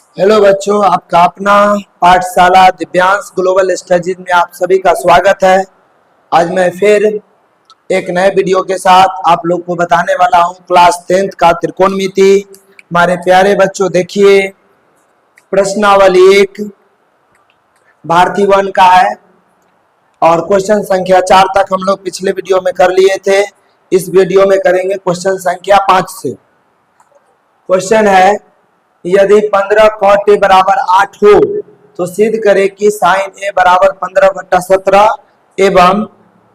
Hello बच्चों, आपका अपना पाठशाला दिव्यांश ग्लोबल स्टडीज में आप सभी का स्वागत है। आज मैं फिर एक नए वीडियो के साथ आप लोग को बताने वाला हूं क्लास 10th का त्रिकोणमिति। हमारे प्यारे बच्चों, देखिए प्रश्नावली 1 भारतीय वन का है और क्वेश्चन संख्या 4 तक हम लोग पिछले वीडियो में कर लिए थे। इस वीडियो में करेंगे क्वेश्चन संख्या 5 से। क्वेश्चन है, यदि 15 cot a बराबर 8 हो तो सिद्ध करें कि sin a बराबर 15/17 एवं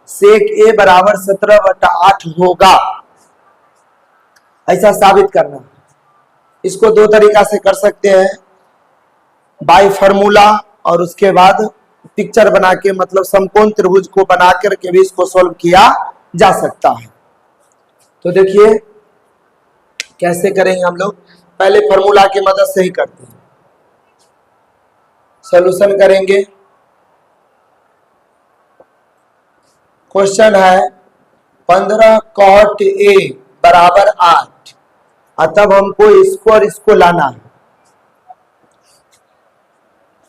sec a बराबर 17/8 होगा। ऐसा साबित करना। इसको दो तरीका से कर सकते हैं, बाय फार्मूला और उसके बाद पिक्चर बना के, मतलब समकोण त्रिभुज को बना करके भी इसको सॉल्व किया जा सकता है। तो देखिए कैसे करेंगे हम लोग। पहले फॉर्मूला की मदद से ही करते हैं, सॉल्यूशन करेंगे। क्वेश्चन है 15 cot a बराबर 8, तब हमको इसको और इसको लाना है।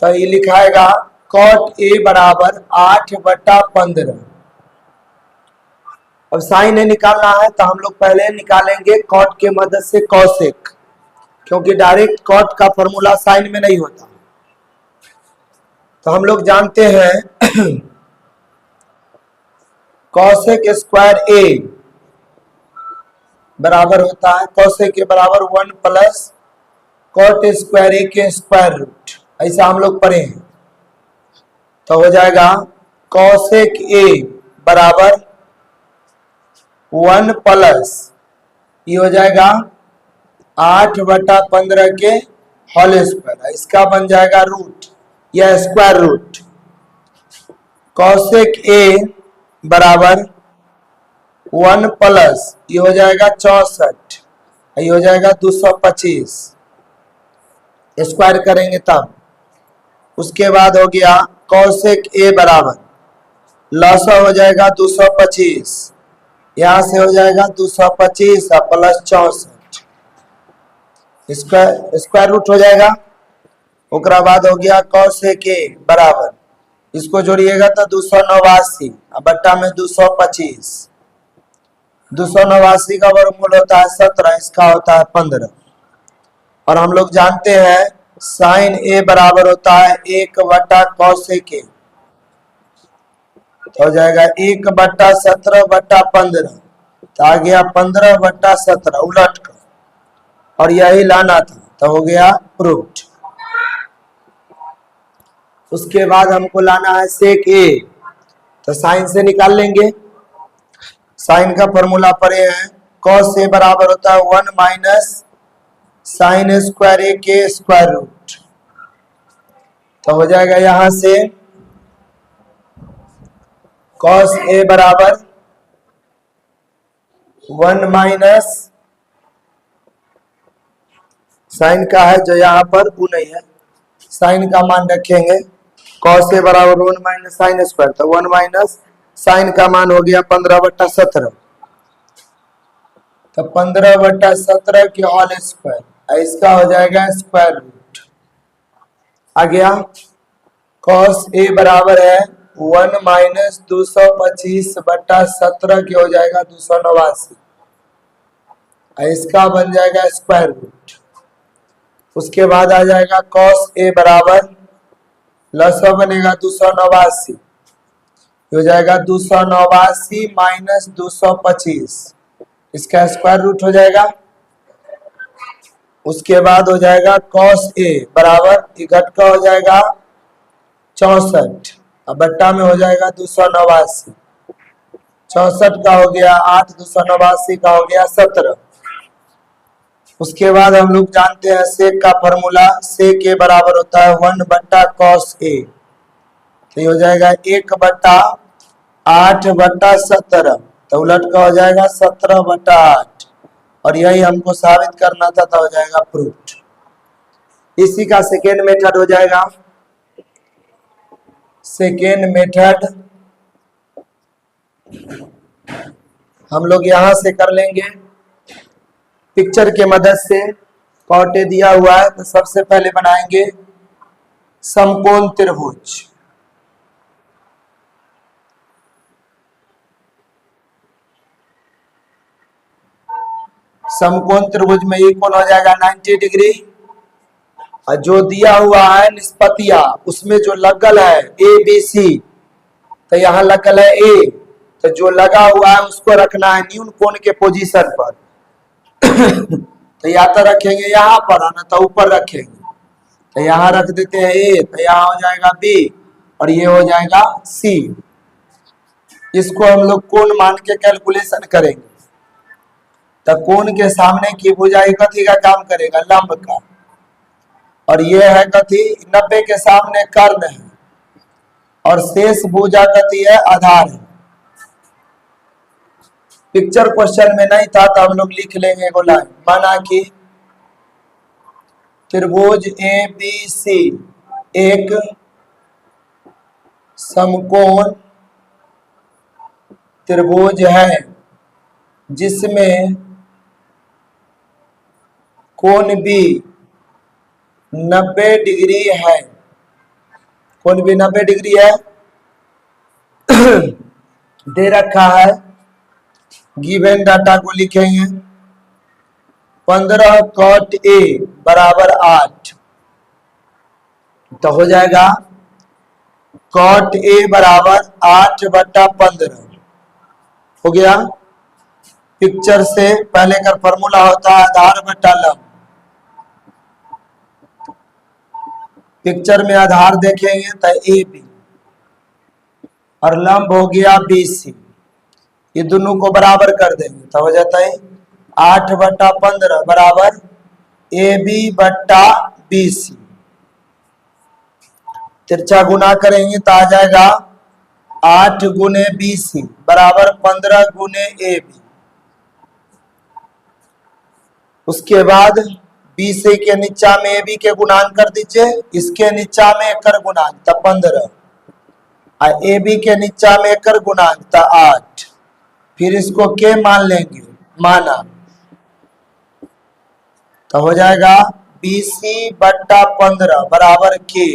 तो ये लिखाएगा cot a बराबर 8/15। अब साइन ए निकालना है तो हम लोग पहले निकालेंगे कॉट के मदद से कॉसेक, क्योंकि डायरेक्ट कॉट का फॉर्मूला साइन में नहीं होता। तो हम लोग जानते हैं कॉसेक स्क्वायर ए बराबर होता है, कॉसेक के बराबर 1 प्लस कॉट स्क्वायर ए के स्क्वायर रूट, ऐसा हम लोग पढ़े हैं। तो हो जाएगा कॉसेक ए बराबर 1 प्लस ये हो जाएगा 8/15 के होल स्क्वायर, इसका बन जाएगा रूट या स्क्वायर रूट। कॉसेक ए बराबर 1 प्लस ये हो जाएगा 64, ये हो जाएगा 225, स्क्वायर करेंगे तब। उसके बाद हो गया कॉसेक ए बराबर लॉसा हो जाएगा 225, यहां से हो जाएगा 225 प्लस 64, स्क्वायर रूट हो जाएगा। उसके बाद हो गया कॉसेक ए बराबर, इसको जोड़िएगा तो 289 बट्टा में 225, 289 का वर्गमूल होता है 17, इसका होता है 15। और हम लोग जानते हैं साइन ए बराबर होता है 1/cos ए, तो हो जाएगा 1/17/15, तो आ गया 15/17 उलट कर, और यही लाना था, तो हो गया रूट। उसके बाद हमको लाना है सेक ए, तो साइन से निकाल लेंगे। साइन का फॉर्मूला पढ़े हैं, कॉस ए बराबर होता है 1 माइनस साइन स्क्वायर ए के स्क्वायर रूट, तो हो जाएगा यहां से कॉस ए बराबर 1 माइनस साइन का है जो यहाँ पर वो नहीं है, साइन का मान रखेंगे। कॉस ए बराबर 1 माइनस साइन स्क्वायर, तो 1 माइनस साइन का मान हो गया 15/17, तो 15/17 के होल स्क्वायर, इसका हो जाएगा स्क्वायर रूट। आ गया कॉस ए बराबर है 1 माइनस 225/17 की हो जाएगा 289, इसका बन जाएगा स्क्वायर रूट। उसके बाद आ जाएगा कॉस ए बराबर लसा बनेगा 289, हो जाएगा 289 माइनस 225, इसका स्क्वायर रूट हो जाएगा। उसके बाद हो जाएगा कॉस ए बराबर इकट्ठ का हो जाएगा 64, अब बट्टा में हो जाएगा 289, 64 का हो गया 8, 289 का हो गया 17। उसके बाद हम लोग जानते हैं सेक का फॉर्मूला, सेक ए बराबर होता है 1/cos ए, तो ये हो जाएगा 1/8/17, तो उलट का हो जाएगा 17/8, और यही हमको साबित करना था, तो हो जाएगा प्रूफ। इसी का सेकेंड मेथड हो जाएगा। सेकेंड मेथड हम लोग यहां से कर लेंगे पिक्चर के मदद से। कॉट ए दिया हुआ है तो सबसे पहले बनाएंगे समकोण त्रिभुज। समकोण त्रिभुज में ये कोण हो जाएगा 90 डिग्री, और जो दिया हुआ है निष्पत्तियां उसमें जो लगल है ए बी सी, तो यहाँ लगल है ए, तो जो लगा हुआ है उसको रखना है न्यून कोण के पोजीशन पर। तो या तो रखेंगे यहाँ पर ना तो ऊपर रखेंगे, तो यहाँ रख देते हैं ए, तो यहाँ हो जाएगा बी और ये हो जाएगा सी। इसको हम लोग कोण मान के कैलकुलेशन करेंगे। तो कोण के सामने की भुजाई कथी का काम करेगा, लंब का, और ये है कथी 90 के सामने कर्ण है, और शेष भुजा कथी है, आधार है। पिक्चर क्वेश्चन में नहीं था तो हम लोग लिख लेंगे एगो लाइन, माना कि त्रिभुज ए बी सी एक समकोण त्रिभुज है जिसमें कोण भी 90 डिग्री है। कोण भी 90 डिग्री है। दे रखा है, गिवन डाटा को लिखेंगे 15 cot A बराबर 8, तो हो जाएगा cot A बराबर 8/15 हो गया। पिक्चर से पहले का फॉर्मूला होता है आधार बटा लंब। पिक्चर में आधार देखेंगे तो ए बी और लंब हो गया बी सी, ये दोनों को बराबर कर देंगे तो हो जाता है 8/15 बराबर ए बी बट्टा बी सी। तिरछा गुना करेंगे तो आ जाएगा 8 गुने बी सी बराबर 15 गुने ए बी। उसके बाद बी सी के नीचा में ए बी के गुणांक कर दीजिए, इसके नीचा में एकर गुणांक तो 15 और ए बी के नीचा में एकर गुणांक तो 8। फिर इसको के मान लेंगे, माना, तो हो जाएगा BC बट्टा 15 बराबर के,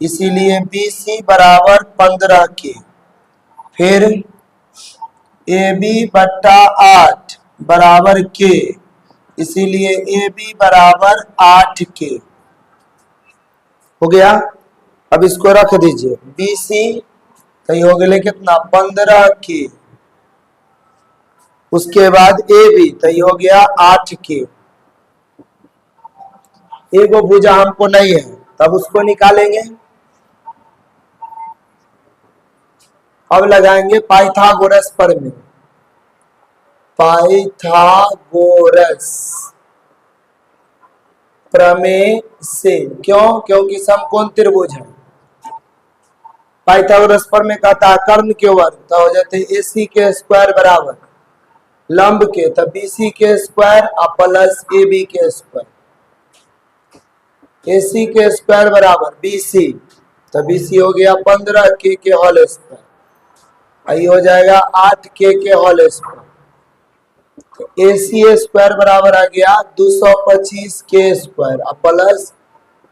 इसीलिए BC बराबर 15 के। फिर AB बट्टा 8 बराबर के, इसीलिए AB बराबर 8 के हो गया। अब इसको रख दीजिए BC, तो ये हो गया कितना 15 के। उसके बाद AB, तो ये हो गया 8 के। एगो भुजा हमको नहीं है तब उसको निकालेंगे। अब लगाएंगे पाइथागोरस प्रमेय। पाइथागोरस प्रमेय से, क्यों? क्योंकि समकोण त्रिभुज है। पाइथागोरस प्रमेय कहता है कर्ण के वर्ग, तो हो जाते AC के स्क्वायर बराबर लंब के, तो BC के स्क्वायर और प्लस AB के स्क्वायर। AC के स्क्वायर बराबर BC, तो BC हो गया 15 के होल स्क्वायर, आई हो जाएगा 8 के होल स्क्वायर। तो AC स्क्वायर बराबर आ गया 225 के स्क्वायर और प्लस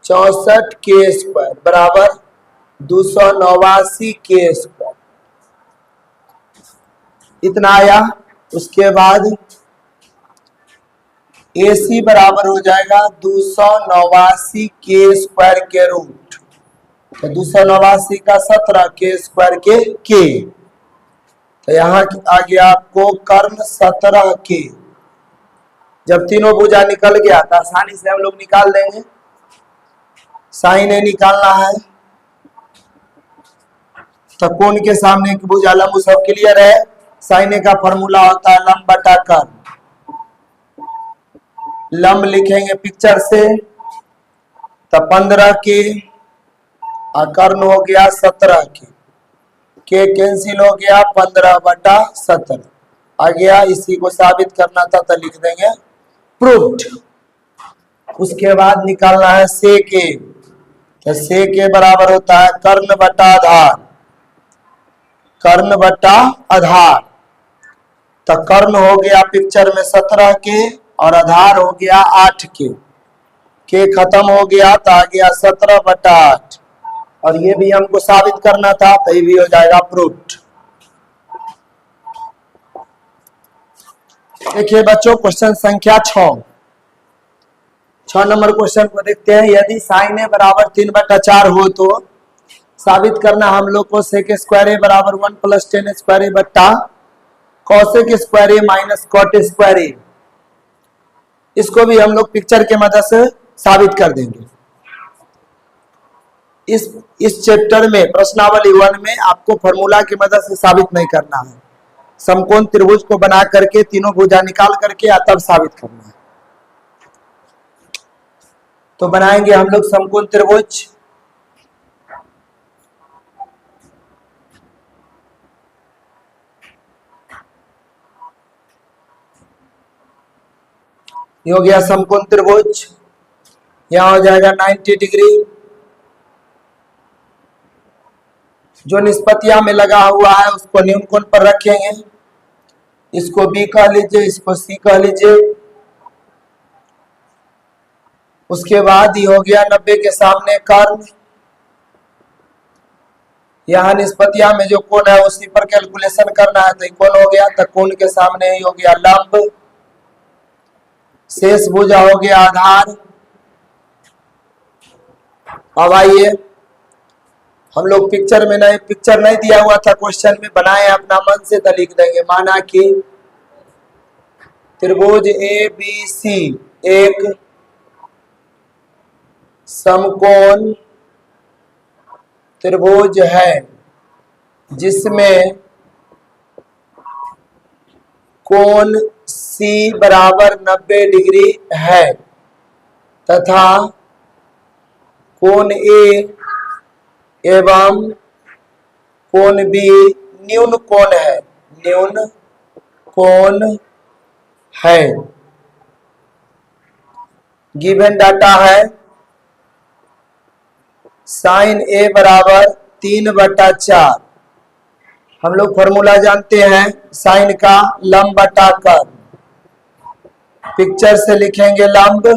64 के स्क्वायर बराबर 289 के स्क्वायर, इतना आया। उसके बाद AC बराबर हो जाएगा 289 के स्क्वायर के रूट, तो 289 का 17 के स्क्वायर के, तो यहाँ आ गया आपको कर्ण 17 के। जब तीनों भुजा निकल गया तो आसानी से हम लोग निकाल देंगे। साइन ए निकालना है, तो कोण के सामने की भुजा लंब सब क्लियर है। साइन ए का फॉर्मूला होता है लंब बटा कर्ण। लंब लिखेंगे पिक्चर से, तो 15 के और कर्ण हो गया 17 के कैंसिल हो गया 15/17 आ गया। इसी को साबित करना था तो लिख देंगे प्रूव्ड। उसके बाद निकालना है सेक ए, तो सेक ए बराबर होता है कर्ण बटा आधार, कर्ण बटा आधार। तो कर्ण हो गया पिक्चर में 17 के और आधार हो गया 8 के। के खत्म हो गया तो आ गया 17/8 और ये भी हमको साबित करना था तो ये भी हो जाएगा प्रूव्ड। देखिए बच्चों क्वेश्चन संख्या 6 नंबर क्वेश्चन को देखते हैं। यदि साइन ए बराबर 3/4 हो तो साबित करना हम लोग को सेक स्क्वायर ए बराबर 1 + tan स्क्वायर ए बट्टा कॉसेक स्क्वायर ए माइनस कॉट स्क्वायर ए। इसको भी हम लोग पिक्चर के मदद से साबित कर देंगे। इस चैप्टर में प्रश्नावली 1 में आपको फॉर्मूला की मदद से साबित नहीं करना है, समकोण त्रिभुज को बना करके तीनों भुजा निकाल करके तब साबित करना है। तो बनाएंगे हम लोग समकोण त्रिभुज। ये हो गया समकोण त्रिभुज, यहां हो जाएगा 90 डिग्री। जो निष्पत्तियां में लगा हुआ है उसको न्यून कोण पर रखेंगे। इसको बी कह लीजिए, इसको सी कह लीजिए। उसके बाद ये हो गया 90 के सामने कर्ण। यहाँ निष्पत्तियां में जो कोण है उसी पर कैलकुलेशन करना है, तो कोण हो गया, तो कोण के सामने ही हो गया लंब। शेष भुजा हो गया आधार। अब आइए हम लोग पिक्चर नहीं दिया हुआ था क्वेश्चन में, बनाए अपना मन से तो लिख देंगे। माना कि त्रिभुज ए बी सी एक समकोण त्रिभुज है जिसमें कोण सी बराबर 90 डिग्री है तथा कोण ए एवं कोण बी न्यून कोण है। गिवन डाटा है साइन ए बराबर 3/4। हम लोग फॉर्मूला जानते हैं साइन का लंब बटा कर्ण। पिक्चर से लिखेंगे लंब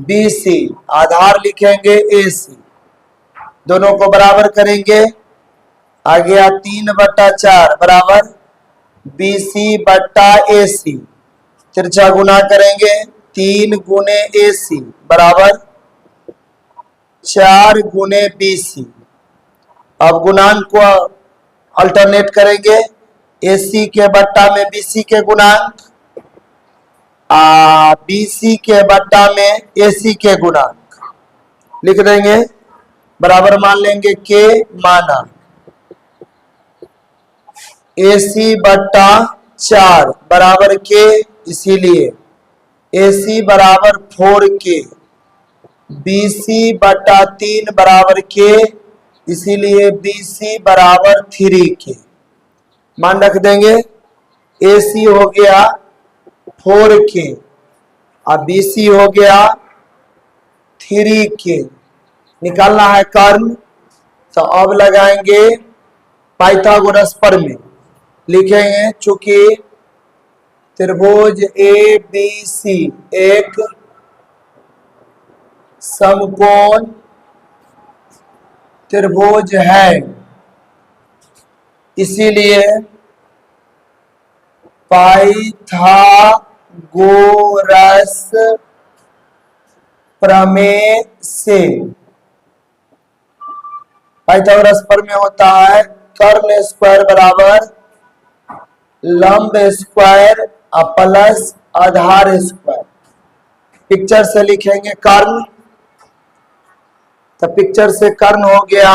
BC, आधार लिखेंगे AC, दोनों को बराबर करेंगे। आ गया 3/4 बराबर BC बट्टा AC। तिरछा गुना करेंगे 3 गुने AC बराबर 4 गुने BC। अब गुणांक को अल्टरनेट करेंगे, AC के बट्टा में BC के गुणांक, BC के बट्टा में AC के गुणांक लिख देंगे। बराबर मान लेंगे के माना AC बट्टा 4 बराबर के, इसीलिए AC बराबर 4K। BC बट्टा 3 बराबर के, इसीलिए BC बराबर 3K। मान रख देंगे। AC हो गया 4K और BC हो गया 3K। निकालना है कर्ण, तो अब लगाएंगे पाइथागोरस प्रमेय। लिखेंगे चूंकि त्रिभुज ABC एक समकोण त्रिभुज है, इसीलिए पाइथागोरस प्रमेय से, पाइथागोरस प्रमेय होता है कर्ण स्क्वायर बराबर लंब स्क्वायर प्लस आधार स्क्वायर। पिक्चर से लिखेंगे कर्ण, तो पिक्चर से कर्ण हो गया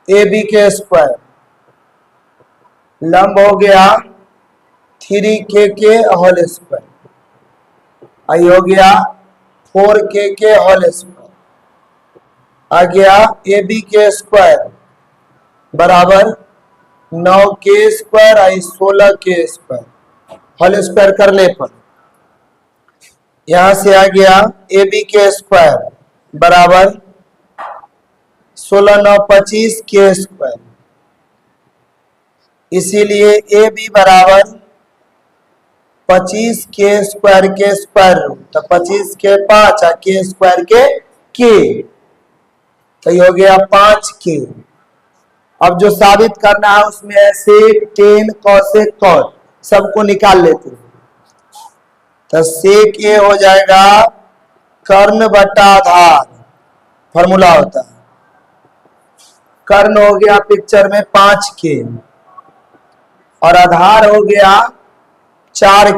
AB के स्क्वायर, लंब हो गया 3K के होल स्क्वायर, आई हो गया 4K के होल स्क्वायर। आ गया AB के स्क्वायर बराबर 9K स्क्वायर आई 16K स्क्वायर होल स्क्वायर करने पर यहां से आ गया AB के स्क्वायर बराबर 16 9 25 K स्क्वायर। इसीलिए AB बराबर 25 के स्क्वायर के स्क्वायर रूट, तो 25 के 5 और के स्क्वायर के, तो ये हो गया 5 के। अब जो साबित करना है उसमें ऐसे टेन कॉसेक कॉट सबको निकाल लेते हैं, तो सेक ए हो जाएगा कर्ण बटा आधार, फॉर्मूला होता है। कर्ण हो गया पिक्चर में 5 के और आधार हो गया 4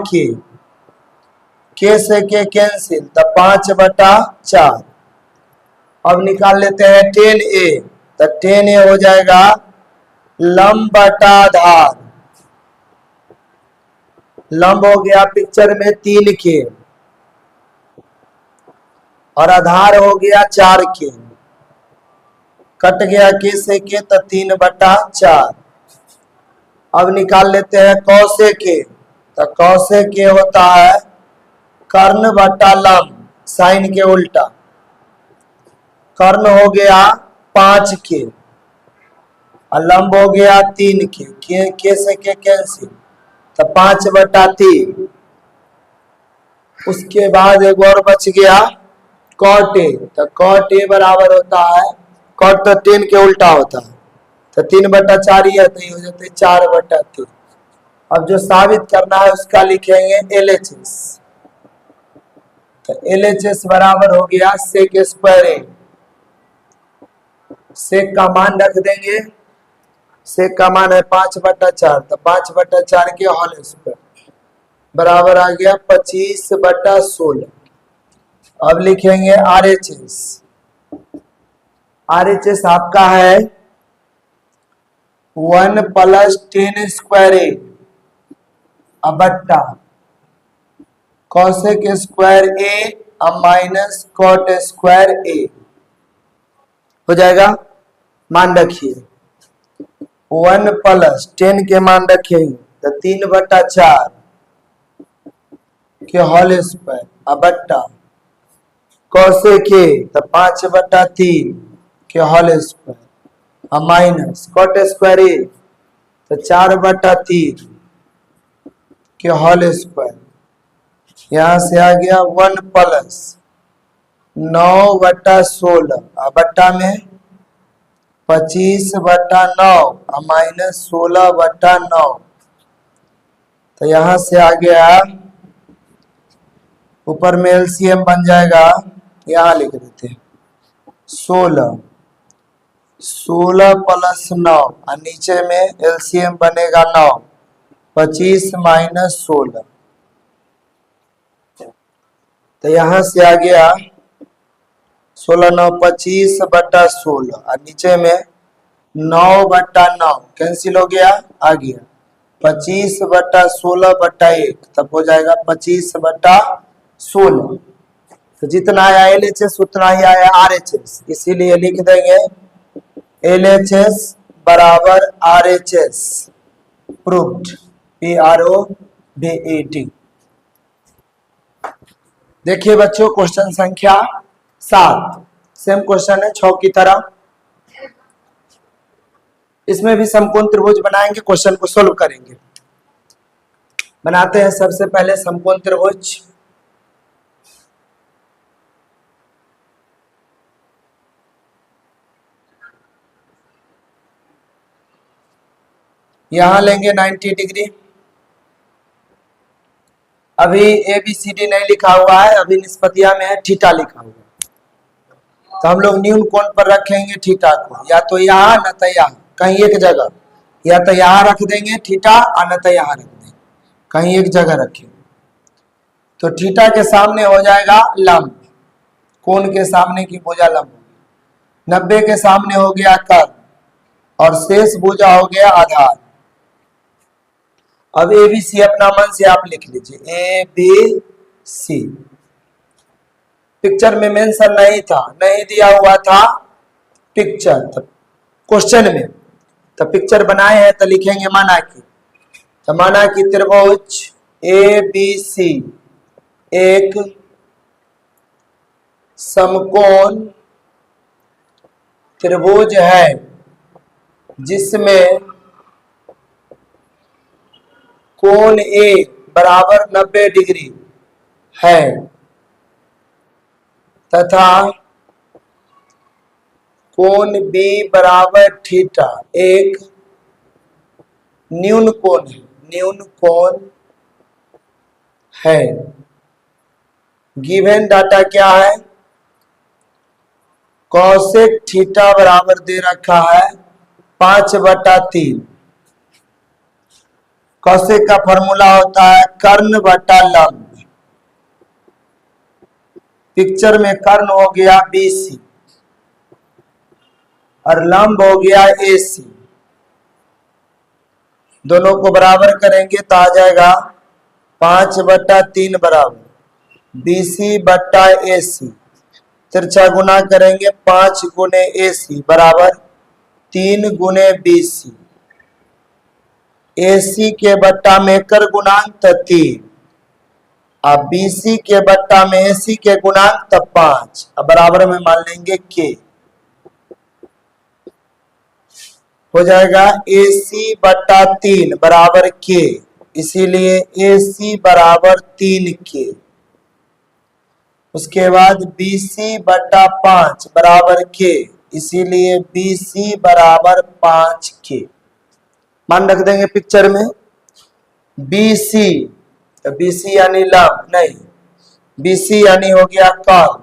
के से के कैंसिल, तो 5/4। अब निकाल लेते हैं 10a, तो 10a हो जाएगा लंब बटा आधार, लंब हो गया पिक्चर में 3 के और आधार हो गया 4 के, कट गया के से के, तो 3/4। अब निकाल लेते हैं कौसे के, तो कौसे के होता है कर्ण बटा लंब, साइन के उल्टा। कर्ण हो गया 5 के और लंब हो गया 3 के से के कैंसिल, तो 5/3। उसके बाद एक और बच गया कॉट ए, तो कॉट ए बराबर होता है, कॉट तो 10 के उल्टा होता है, तो 3/4 ही है, तो ये हो जाते 4/3। अब जो साबित करना है उसका लिखेंगे LHS, तो LHS बराबर हो गया सेक स्क्वायर ए। सेक का मान रख देंगे, सेक का मान है 5/4, तो 5/4 के होल स्क्वायर बराबर आ गया 25/16। अब लिखेंगे RHS, RHS आपका है 1 + 10 स्क्वायर ए बट्टा कॉसेक स्क्वायर ए माइनस कॉट स्क्वायर ए हो जाएगा। मान रखिए 1 + 10 के मान रखेंगे, तो 3/4 के होल स्क्वायर बट्टा कॉसेक ए, तो 5/3 के whole square minus cot square A, तो 4/3 के होल स्क्वायर। यहां से आ गया 1 + 9/16 बट्टा में 25/9 माइनस 16/9, तो यहां से आ गया ऊपर में LCM बन जाएगा, यहां लिख देते हैं 16 + 9 और नीचे में LCM बनेगा 9, 25 - 16, तो यहां से आ गया 16 - 9 25/16 और नीचे में 9/9 कैंसिल हो गया, आ गया 25/16/1, तब हो जाएगा 25/16। तो जितना आया LHS उतना ही आया RHS, इसीलिए लिख देंगे LHS बराबर RHS प्रूव्ड, PROVED। देखिए बच्चों क्वेश्चन संख्या 7, सेम क्वेश्चन है 6 की तरह। इसमें भी समकोण त्रिभुज बनाएंगे, क्वेश्चन को सोल्व करेंगे। बनाते हैं सबसे पहले समकोण त्रिभुज। यहां लेंगे 90 डिग्री। अभी ABCD नहीं लिखा हुआ है, अभी निष्पत्तियां में है, थीटा लिखा हुआ है, तो हम लोग न्यून कोण पर रखेंगे थीटा को, या तो यहाँ न तो यहाँ, कहीं एक जगह, या तो यहाँ रख देंगे थीटा और न तो यहाँ रख देंगे, कहीं एक जगह रखेंगे। तो थीटा के सामने हो जाएगा लंब, कोण के सामने की भुजा लंब होगी, 90 के सामने हो गया कर्ण और शेष भुजा हो गया आधार। अब ABC अपना मन से आप लिख लीजिए, ABC। पिक्चर में मेंशन नहीं था, नहीं दिया हुआ था पिक्चर, तो क्वेश्चन में तो पिक्चर बनाए हैं, तो लिखेंगे माना कि, तो माना कि त्रिभुज ABC एक समकोण त्रिभुज है जिसमें कोण A बराबर 90 डिग्री है तथा कोण बी बराबर थीटा एक न्यून कोण है। गिवन डाटा क्या है? कॉसेक थीटा बराबर दे रखा है 5/3। कॉसेक का फॉर्मूला होता है कर्ण बटा लंब। पिक्चर में कर्ण हो गया BC और लंब हो गया AC। दोनों को बराबर करेंगे तो आ जाएगा 5/3 बराबर BC बटा AC। तिरछा गुना करेंगे 5 गुने AC बराबर 3 गुने BC। AC के बट्टा में कर गुणांक 3, अब BC के बट्टा में AC के गुणांक 5। अब बराबर में मान लेंगे K। हो जाएगा AC/3 बराबर K, इसीलिए AC बराबर 3K। उसके बाद BC/5 बराबर K, इसीलिए BC बराबर 5K। मान रख देंगे पिक्चर में BC, तो BC यानी लंब नहीं, BC यानी हो गया कर्ण,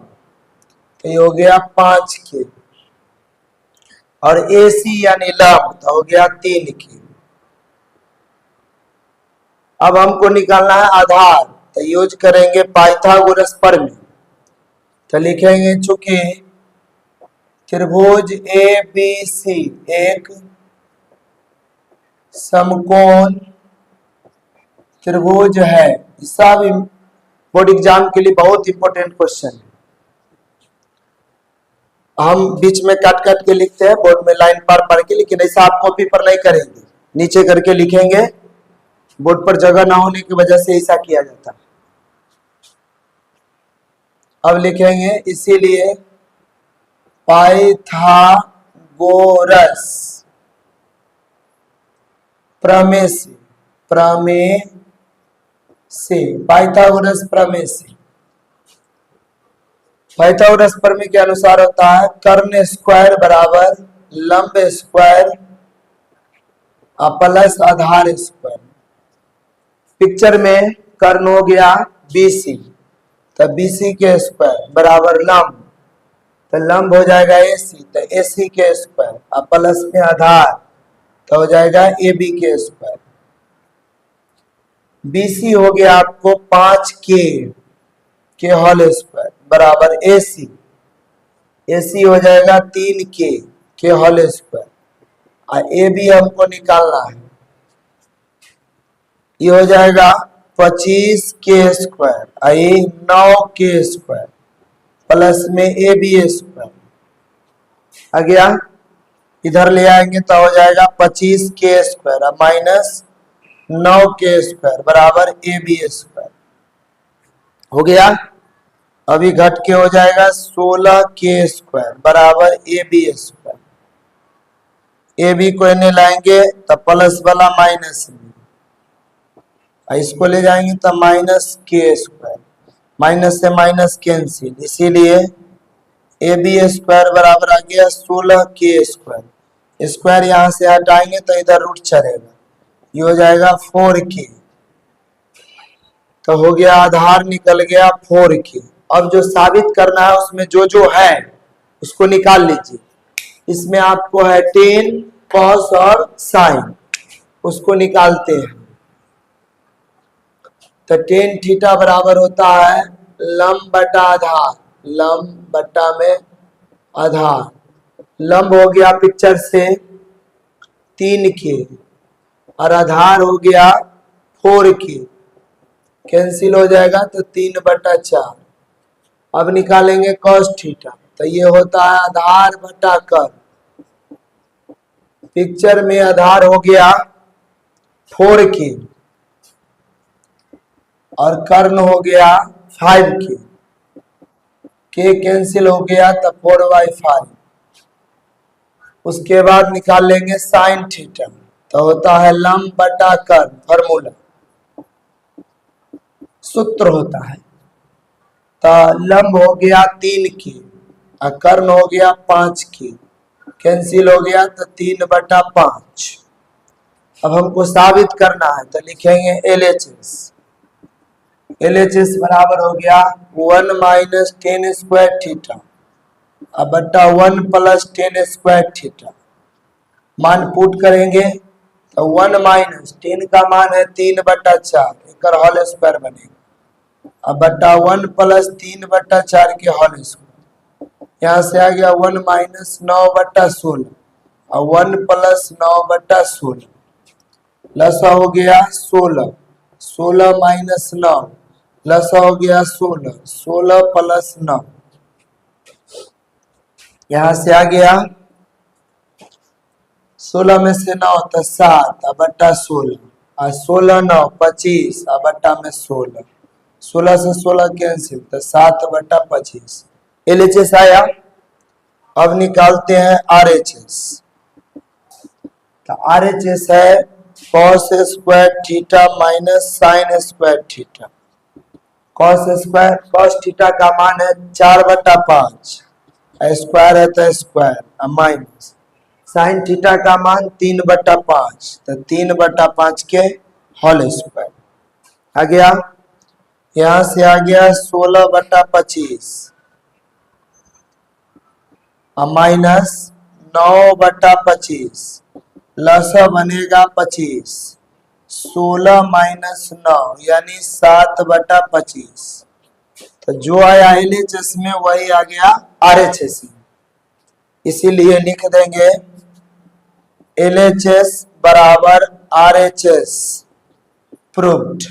तो ये हो गया 5K। और AC यानी लंब, तो हो गया 3K। अब हमको निकालना है आधार, तो यूज करेंगे पाइथागोरस प्रमेय। तो लिखेंगे चूंकि त्रिभुज ABC एक समकोण त्रिभुज है। इसका भी बोर्ड एग्जाम के लिए बहुत इंपॉर्टेंट क्वेश्चन है। हम बीच में काट काट के लिखते हैं बोर्ड में लाइन पर पढ़ के, लेकिन ऐसा आप कॉपी पर नहीं करेंगे, नीचे करके लिखेंगे। बोर्ड पर जगह ना होने की वजह से ऐसा किया जाता है। अब लिखेंगे इसीलिए पाइथागोरस प्रमेय से पाइथागोरस प्रमेय से पाइथागोरस प्रमेय के अनुसार होता है कर्ण स्क्वायर बराबर लंब स्क्वायर प्लस आधार स्क्वायर। पिक्चर में कर्ण हो गया BC, तो BC के स्क्वायर बराबर लंब, तो लंब हो जाएगा AC, तो AC के स्क्वायर प्लस में आधार, तो हो जाएगा AB के स्क्वायर। BC हो गया आपको 5K के होल स्क्वायर बराबर AC हो जाएगा 3K के होल स्क्वायर, और AB हमको निकालना है। ये हो जाएगा 25K स्क्वायर, ये 9K स्क्वायर प्लस में AB स्क्वायर आ गया। इधर ले आएंगे तो हो जाएगा 25K square minus 9K square बराबर AB स्क्वायर। हो गया। अभी घट के हो जाएगा 16K स्क्वायर बराबर AB स्क्वायर। AB को इन्हें लाएंगे तो प्लस वाला माइनस में, इसको ले जाएंगे तो माइनस K स्क्वायर, माइनस से माइनस कैंसिल, इसीलिए AB स्क्वायर बराबर आ गया 16K स्क्वायर। स्क्वायर यहां से हटाएंगे तो इधर रूट चलेगा, ये हो जाएगा 4K। तो हो गया आधार निकल गया 4K। अब जो साबित करना है उसमें जो जो है उसको निकाल लीजिए। इसमें आपको है tan, cos और sin, उसको निकालते हैं। तो tan थीटा बराबर होता है लंब बटा आधार, लंब बटा में आधार। लंब हो गया पिक्चर से 3K और आधार हो गया 4K, कैंसिल हो जाएगा तो 3/4। अब निकालेंगे cos थीटा, तो ये होता है आधार बटा कर्ण। पिक्चर में आधार हो गया 4K और कर्ण हो गया 5K, K कैंसिल हो गया तो 4/5। उसके बाद निकाल लेंगे साइन थीटा, तो होता है लंब बटा कर्ण फॉर्मूला। सूत्र होता है। तो लंब हो गया 3 की, कर्ण हो गया 5 की, कैंसिल हो गया तो 3/5। अब हमको साबित करना है तो लिखेंगे LHS। LHS बराबर हो गया 1 माइनस टेन स्क्वायर थीटा अब बट्टा 1 प्लस टेन स्क्वायर थीटा। मान पुट करेंगे तो 1 माइनस 10 का मान है 3/4, एक होल स्क्वायर बनेगा। अब बट्टा 1 प्लस 3/4 के होल स्क्वायर। यहाँ से आ गया 1 माइनस 9/16 और 1 प्लस 9/16 लसा हो गया 16, 16 माइनस 9 लसा हो गया 16, 16 प्लस 9। यहाँ से आ गया 16 में से 9 तो 7 बट्टा 16 और 16 9 25 बट्टा में 16, 16 से 16 कैंसिल तो 7/25। LHS आया। अब निकालते हैं RHS। तो RHS है cos square theta minus sine square theta. cos theta का मान है 4/5, स्क्वायर है तो स्क्वायर माइनस साइन थीटा का मान 3/5 तो 3/5 के होल स्क्वायर आ गया। यहां से आ गया 16/25 माइनस 9/25 लसा बनेगा 25, 16 माइनस 9 यानी 7/25। तो जो आया LHS में वही आ गया RHS में, इसीलिए लिख देंगे LHS बराबर RHS प्रूव्ड।